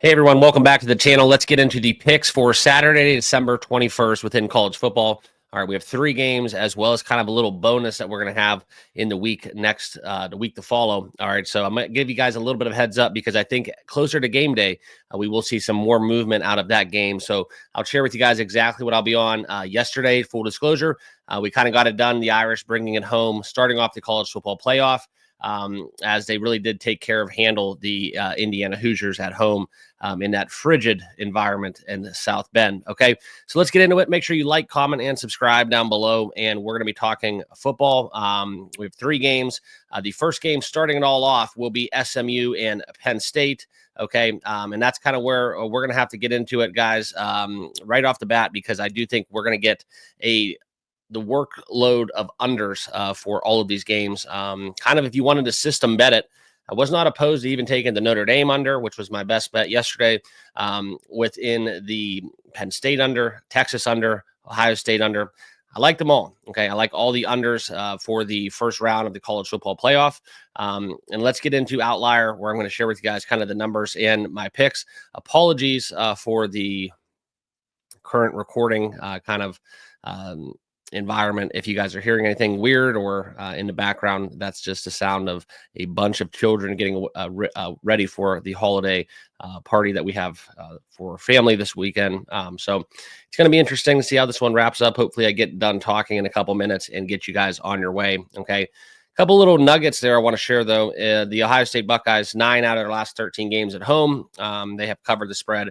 Hey everyone, welcome back to the channel. Let's get into the picks for Saturday, December 21st within college football. All right, we have 3 games as well as kind of a little bonus that we're going to have in the week the week to follow. All right, so I'm going to give you guys a little bit of heads up because I think closer to game day, we will see some more movement out of that game. So I'll share with you guys exactly what I'll be on yesterday. Full disclosure, we kind of got it done. The Irish bringing it home, starting off the college football playoff. As they really did handle the Indiana Hoosiers at home in that frigid environment in the South Bend. Okay, so let's get into it. Make sure you like, comment, and subscribe down below. And we're going to be talking football. We have 3 games. The first game, starting it all off, will be SMU and Penn State. Okay, and that's kind of where we're going to have to get into it, guys, right off the bat, because I do think we're going to get the workload of unders for all of these games. Kind of if you wanted to system bet it, I was not opposed to even taking the Notre Dame under, which was my best bet yesterday, within the Penn State under, Texas under, Ohio State under. I like them all. Okay, I like all the unders for the first round of the college football playoff. And let's get into Outlier, where I'm going to share with you guys kind of the numbers and my picks. Apologies for the current recording environment. If you guys are hearing anything weird or in the background, that's just the sound of a bunch of children getting ready for the holiday party that we have for family this weekend. So it's going to be interesting to see how this one wraps up. Hopefully I get done talking in a couple minutes and get you guys on your way. Okay. Couple little nuggets there I want to share, though. The Ohio State Buckeyes, 9 out of their last 13 games at home. They have covered the spread.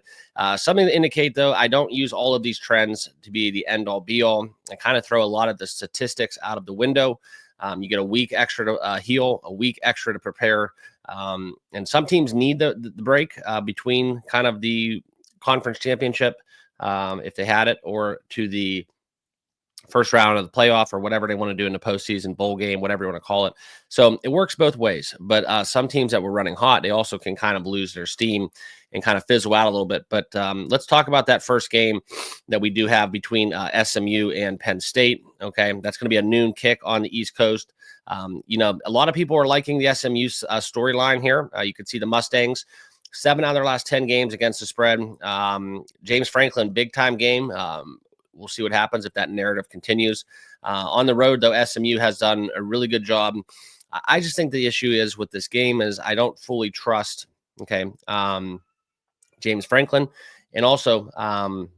Something to indicate, though, I don't use all of these trends to be the end-all, be-all. I kind of throw a lot of the statistics out of the window. You get a week extra to heal, a week extra to prepare. And some teams need the break between kind of the conference championship, if they had it, or to the first round of the playoff or whatever they want to do in the postseason, bowl game, whatever you want to call it. So it works both ways. But some teams that were running hot, they also can kind of lose their steam and kind of fizzle out a little bit. But let's talk about that first game that we do have between SMU and Penn State. Okay, that's going to be a noon kick on the East Coast. A lot of people are liking the SMU storyline here. You can see the Mustangs. 7 out of their last 10 games against the spread. James Franklin, big time game. We'll see what happens if that narrative continues. On the road, though, SMU has done a really good job. I just think the issue is with this game is I don't fully trust, James Franklin. And also,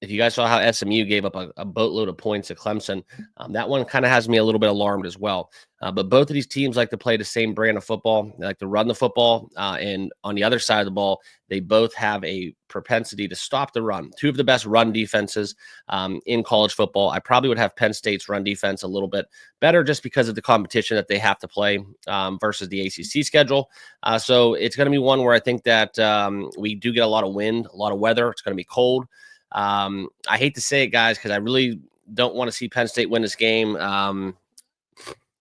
if you guys saw how SMU gave up a boatload of points at Clemson, that one kind of has me a little bit alarmed as well. But both of these teams like to play the same brand of football. They like to run the football. And on the other side of the ball, they both have a propensity to stop the run. 2 of the best run defenses in college football. I probably would have Penn State's run defense a little bit better just because of the competition that they have to play versus the ACC schedule. So it's going to be one where I think that we do get a lot of wind, a lot of weather. It's going to be cold. I hate to say it, guys, because I really don't want to see Penn State win this game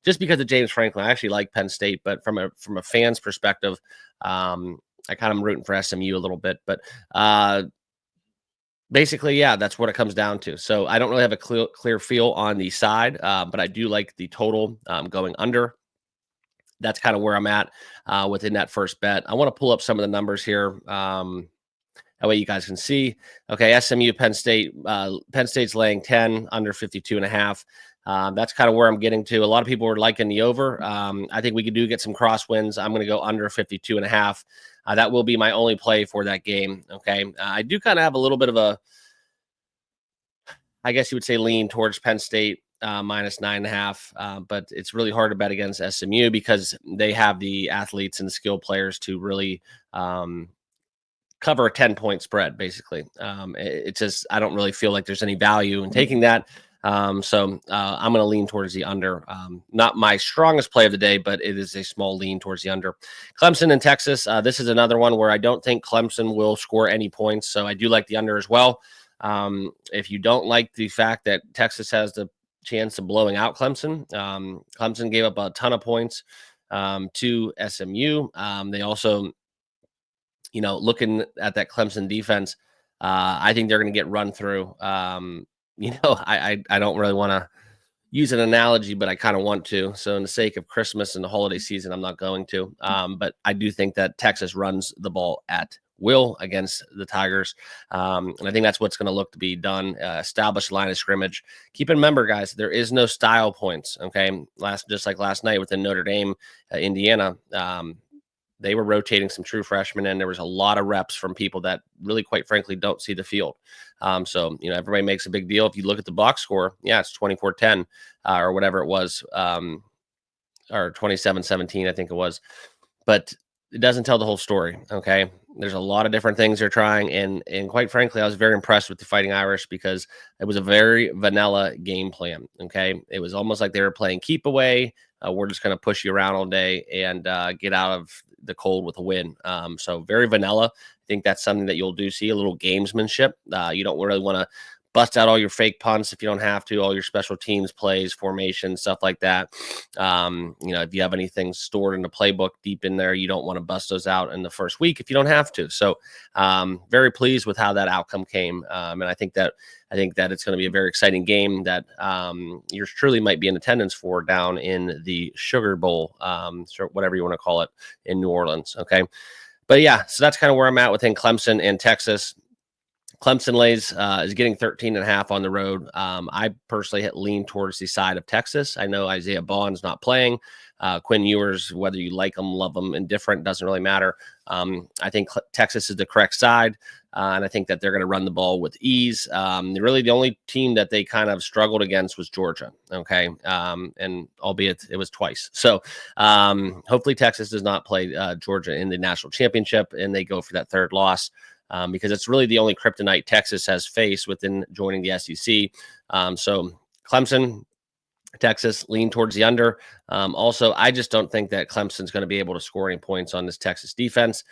just because of James Franklin. I actually like Penn State, but from a fan's perspective, I kind of am rooting for SMU a little bit. But basically, yeah, that's what it comes down to. So I don't really have a clear feel on the side, but I do like the total going under. That's kind of where I'm at within that first bet. I want to pull up some of the numbers here. That way you guys can see. Okay, SMU, Penn State. Penn State's laying 10, under 52.5. That's kind of where I'm getting to. A lot of people are liking the over. I think we could get some crosswinds. I'm going to go under 52.5. That will be my only play for that game. Okay, I do kind of have a little bit of a, I guess you would say, lean towards Penn State minus 9.5. But it's really hard to bet against SMU because they have the athletes and the skill players to really cover a 10-point spread, basically. It's just, I don't really feel like there's any value in taking that. So I'm going to lean towards the under. Not my strongest play of the day, but it is a small lean towards the under. Clemson and Texas. This is another one where I don't think Clemson will score any points. So I do like the under as well. If you don't like the fact that Texas has the chance of blowing out Clemson, Clemson gave up a ton of points to SMU. They also, looking at that Clemson defense, I think they're going to get run through. I don't really want to use an analogy, but I kind of want to. So in the sake of Christmas and the holiday season, I'm not going to. But I do think that Texas runs the ball at will against the Tigers. And I think that's what's going to look to be done. Establish line of scrimmage. Keep in remember, guys, there is no style points. Okay, just like last night within Notre Dame, Indiana. They were rotating some true freshmen, and there was a lot of reps from people that really, quite frankly, don't see the field. So, everybody makes a big deal. If you look at the box score, yeah, it's 24-10 or whatever it was, or 27-17, I think it was. But it doesn't tell the whole story, okay? There's a lot of different things they're trying, and quite frankly, I was very impressed with the Fighting Irish because it was a very vanilla game plan, okay? It was almost like they were playing keep away. We're just going to push you around all day and get out of the cold with a win. So very vanilla. I think that's something that you'll do see, a little gamesmanship. You don't really want to bust out all your fake punts if you don't have to, all your special teams plays, formations, stuff like that. If you have anything stored in the playbook deep in there, you don't want to bust those out in the first week if you don't have to. So very pleased with how that outcome came. And I think that it's going to be a very exciting game that yours truly might be in attendance for down in the Sugar Bowl, whatever you want to call it, in New Orleans. Okay. But yeah, so that's kind of where I'm at within Clemson and Texas. Clemson is getting 13.5 on the road. I personally lean towards the side of Texas. I know Isaiah Bond's not playing. Quinn Ewers, whether you like them, love them, indifferent, doesn't really matter. I think Texas is the correct side, and I think that they're going to run the ball with ease. Really, the only team that they kind of struggled against was Georgia, okay? And albeit it was twice. So hopefully Texas does not play Georgia in the national championship, and they go for that third loss. Because it's really the only kryptonite Texas has faced within joining the SEC. So Clemson, Texas, lean towards the under. Also, I just don't think that Clemson's going to be able to score any points on this Texas defense.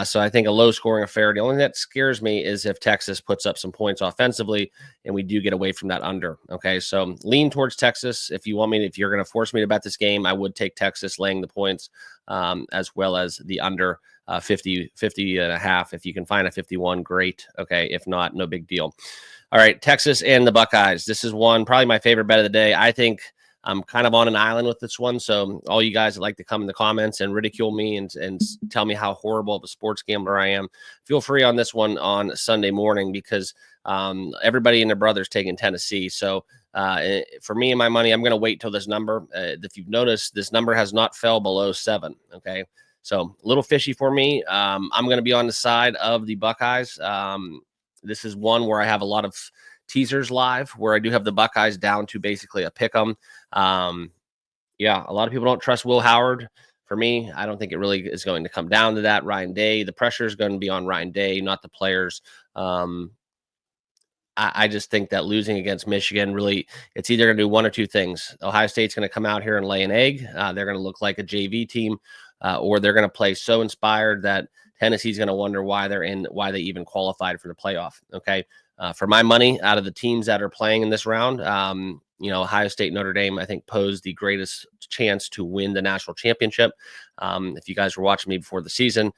So I think a low-scoring affair. The only thing that scares me is if Texas puts up some points offensively and we do get away from that under. Okay, so lean towards Texas. If you're going to force me to bet this game, I would take Texas laying the points as well as the under. 50 and a half. If you can find a 51, great. Okay. If not, no big deal. All right. Texas and the Buckeyes. This is probably my favorite bet of the day. I think I'm kind of on an island with this one. So all you guys that like to come in the comments and ridicule me and tell me how horrible of a sports gambler I am, feel free on this one on Sunday morning because everybody and their brother's taking Tennessee. So for me and my money, I'm going to wait till this number. If you've noticed, this number has not fell below 7. Okay. So a little fishy for me. I'm going to be on the side of the Buckeyes. This is one where I have a lot of teasers live where I do have the Buckeyes down to basically a pick 'em. Yeah, a lot of people don't trust Will Howard. For me, I don't think it really is going to come down to that. Ryan Day, the pressure is going to be on Ryan Day, not the players. I just think that losing against Michigan, really, it's either going to do one or two things. Ohio State's going to come out here and lay an egg. They're going to look like a JV team. Or they're going to play so inspired that Tennessee's going to wonder why they even qualified for the playoff. Okay. For my money, out of the teams that are playing in this round, Ohio State, Notre Dame, I think pose the greatest chance to win the national championship. If you guys were watching me before the season,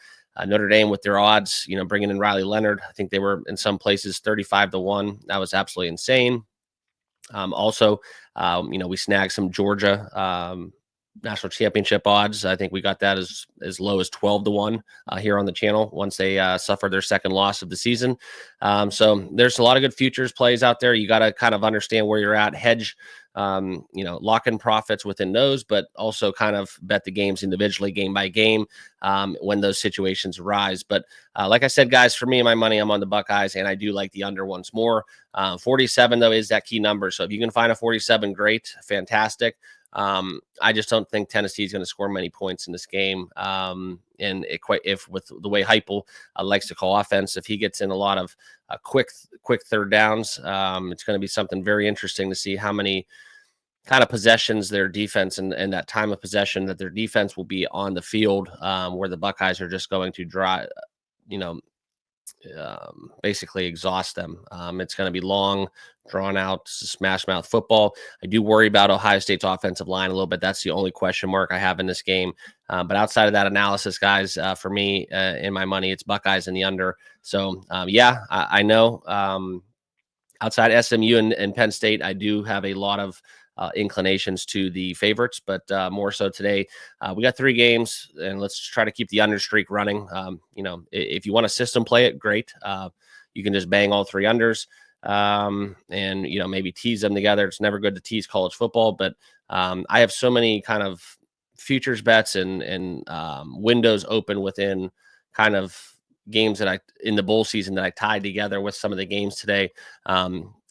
Notre Dame with their odds, bringing in Riley Leonard, I think they were in some places 35-1. That was absolutely insane. Also, we snagged some Georgia, national championship odds. I think we got that as low as 12-1 here on the channel once they suffer their second loss of the season. So there's a lot of good futures plays out there. You got to kind of understand where you're at, hedge, lock in profits within those, but also kind of bet the games individually, game by game, when those situations arise. But like I said, guys, for me and my money, I'm on the Buckeyes, and I do like the under once more. 47 though is that key number. So if you can find a 47, great, fantastic. I just don't think Tennessee is going to score many points in this game. If with the way Heupel likes to call offense, if he gets in a lot of quick third downs, it's going to be something very interesting to see how many kind of possessions their defense and that time of possession that their defense will be on the field, where the Buckeyes are just going to basically exhaust them. It's going to be long, drawn out, smash mouth football. I do worry about Ohio State's offensive line a little bit. That's the only question mark I have in this game. But outside of that analysis, guys, for me, in my money, it's Buckeyes in the under. So I know outside SMU and Penn State, I do have a lot of inclinations to the favorites, but more so today. We got 3 games, and let's try to keep the under streak running. If you want to system play it, great. You can just bang all 3 unders, and maybe tease them together. It's never good to tease college football, but I have so many kind of futures bets and windows open within kind of games that I in the bowl season that I tied together with some of the games today.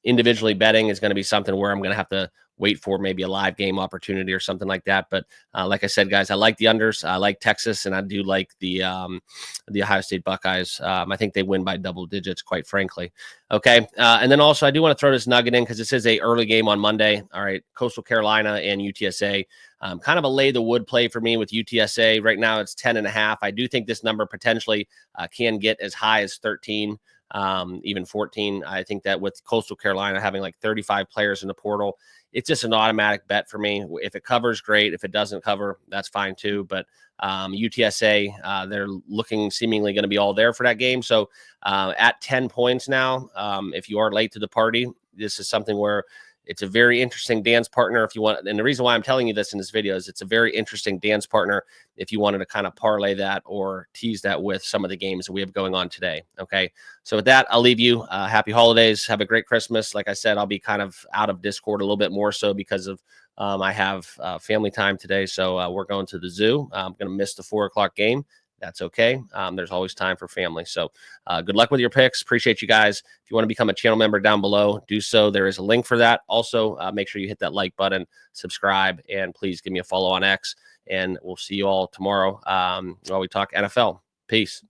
Individually betting is going to be something where I'm going to have to wait for maybe a live game opportunity or something like that. But like I said, guys, I like the unders. I like Texas, and I do like the Ohio State Buckeyes. I think they win by double digits, quite frankly. Okay, and then also I do want to throw this nugget in because this is a early game on Monday. All right, Coastal Carolina and UTSA. Kind of a lay the wood play for me with UTSA. Right now it's 10.5. I do think this number potentially can get as high as 13. Even 14. I think that with Coastal Carolina having like 35 players in the portal, it's just an automatic bet for me. If it covers, great. If it doesn't cover, that's fine too. But UTSA, they're looking seemingly going to be all there for that game. So at 10 points now, if you are late to the party, this is something where it's a very interesting dance partner if you want. And the reason why I'm telling you this in this video is it's a very interesting dance partner if you wanted to kind of parlay that or tease that with some of the games that we have going on today. Okay. So with that, I'll leave you. Happy holidays. Have a great Christmas. Like I said, I'll be kind of out of Discord a little bit more so because of I have family time today. So we're going to the zoo. I'm going to miss the 4:00 game. That's okay. There's always time for family. So good luck with your picks. Appreciate you guys. If you want to become a channel member down below, do so. There is a link for that. Also, make sure you hit that like button, subscribe, and please give me a follow on X. And we'll see you all tomorrow while we talk NFL. Peace.